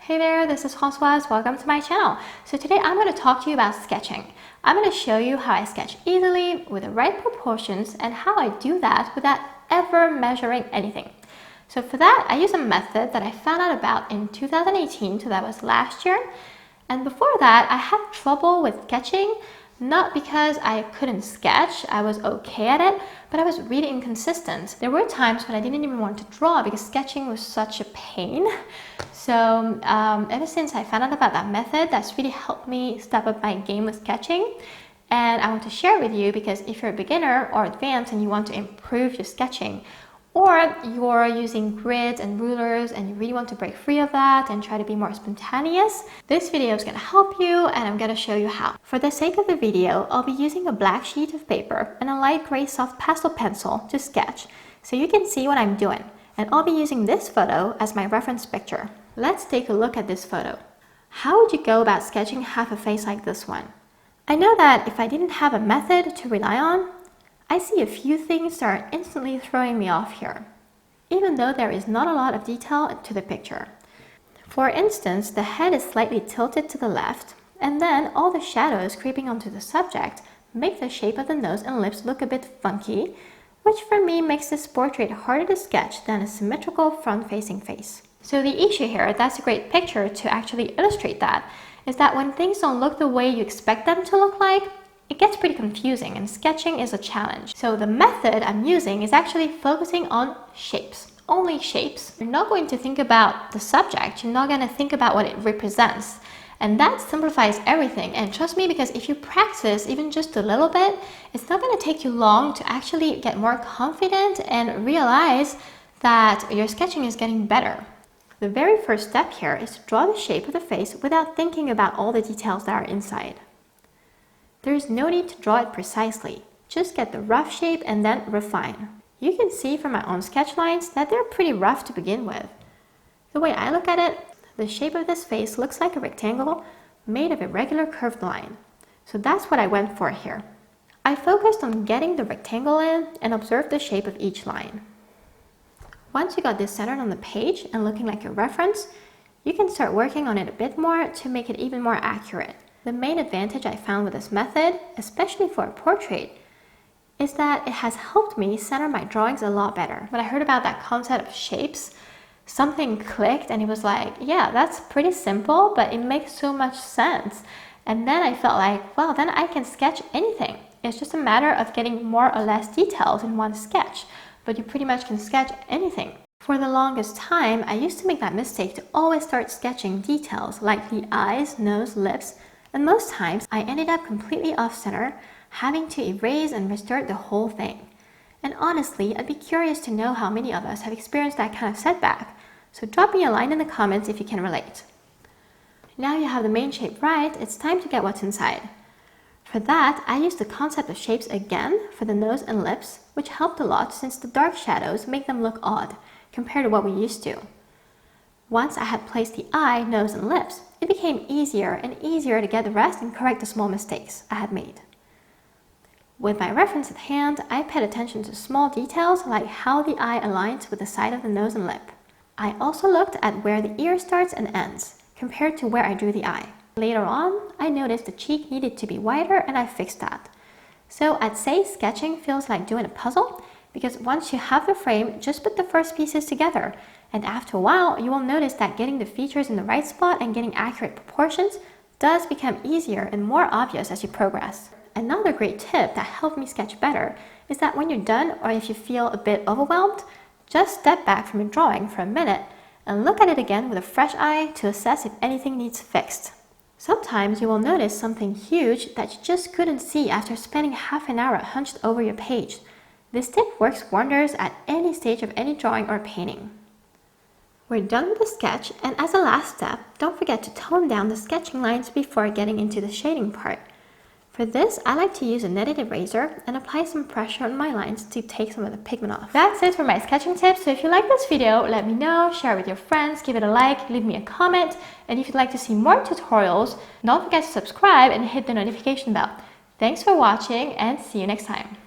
Hey there, this is Françoise. Welcome to my channel. So today I'm going to talk to you about sketching. I'm going to show you how I sketch easily with the right proportions and how I do that without ever measuring anything. So for that, I use a method that I found out about in 2018, so that was last year. And before that, I had trouble with sketching, not because I couldn't sketch, I was okay at it, but I was really inconsistent. There were times when I didn't even want to draw because sketching was such a pain. So ever since I found out about that method, that's really helped me step up my game with sketching. And I want to share it with you because if you're a beginner or advanced and you want to improve your sketching, or you're using grids and rulers and you really want to break free of that and try to be more spontaneous, this video is going to help you and I'm going to show you how. For the sake of the video, I'll be using a black sheet of paper and a light gray soft pastel pencil to sketch so you can see what I'm doing. And I'll be using this photo as my reference picture. Let's take a look at this photo. How would you go about sketching half a face like this one? I know that if I didn't have a method to rely on, I see a few things that are instantly throwing me off here, even though there is not a lot of detail to the picture. For instance, the head is slightly tilted to the left, and then all the shadows creeping onto the subject make the shape of the nose and lips look a bit funky, which for me makes this portrait harder to sketch than a symmetrical front-facing face. So the issue here, that's a great picture to actually illustrate that, is that when things don't look the way you expect them to look like, it gets pretty confusing and sketching is a challenge. So the method I'm using is actually focusing on shapes, only shapes. You're not going to think about the subject, you're not going to think about what it represents. And that simplifies everything. And trust me, because if you practice even just a little bit, it's not going to take you long to actually get more confident and realize that your sketching is getting better. The very first step here is to draw the shape of the face without thinking about all the details that are inside. There is no need to draw it precisely. Just get the rough shape and then refine. You can see from my own sketch lines that they're pretty rough to begin with. The way I look at it, the shape of this face looks like a rectangle made of a regular curved line. So that's what I went for here. I focused on getting the rectangle in and observed the shape of each line. Once you got this centered on the page and looking like a reference, you can start working on it a bit more to make it even more accurate. The main advantage I found with this method, especially for a portrait, is that it has helped me center my drawings a lot better. When I heard about that concept of shapes, something clicked and it was like, yeah, that's pretty simple, but it makes so much sense. And then I felt like, well, then I can sketch anything. It's just a matter of getting more or less details in one sketch, but you pretty much can sketch anything. For the longest time, I used to make that mistake to always start sketching details like the eyes, nose, lips, and most times I ended up completely off-center, having to erase and restart the whole thing. And honestly, I'd be curious to know how many of us have experienced that kind of setback, so drop me a line in the comments if you can relate. Now you have the main shape right, it's time to get what's inside. For that, I used the concept of shapes again for the nose and lips, which helped a lot since the dark shadows make them look odd compared to what we used to. Once I had placed the eye, nose, and lips, it became easier and easier to get the rest and correct the small mistakes I had made. With my reference at hand, I paid attention to small details like how the eye aligns with the side of the nose and lip. I also looked at where the ear starts and ends, compared to where I drew the eye. Later on, I noticed the cheek needed to be wider and I fixed that. So I'd say sketching feels like doing a puzzle, because once you have the frame, just put the first pieces together. And after a while, you will notice that getting the features in the right spot and getting accurate proportions does become easier and more obvious as you progress. Another great tip that helped me sketch better is that when you're done, or if you feel a bit overwhelmed, just step back from your drawing for a minute and look at it again with a fresh eye to assess if anything needs fixed. Sometimes you will notice something huge that you just couldn't see after spending half an hour hunched over your page. This tip works wonders at any stage of any drawing or painting. We're done with the sketch, and as a last step, don't forget to tone down the sketching lines before getting into the shading part. For this, I like to use a netted eraser and apply some pressure on my lines to take some of the pigment off. That's it for my sketching tips, so if you like this video, let me know, share it with your friends, give it a like, leave me a comment, and if you'd like to see more tutorials, don't forget to subscribe and hit the notification bell. Thanks for watching and see you next time.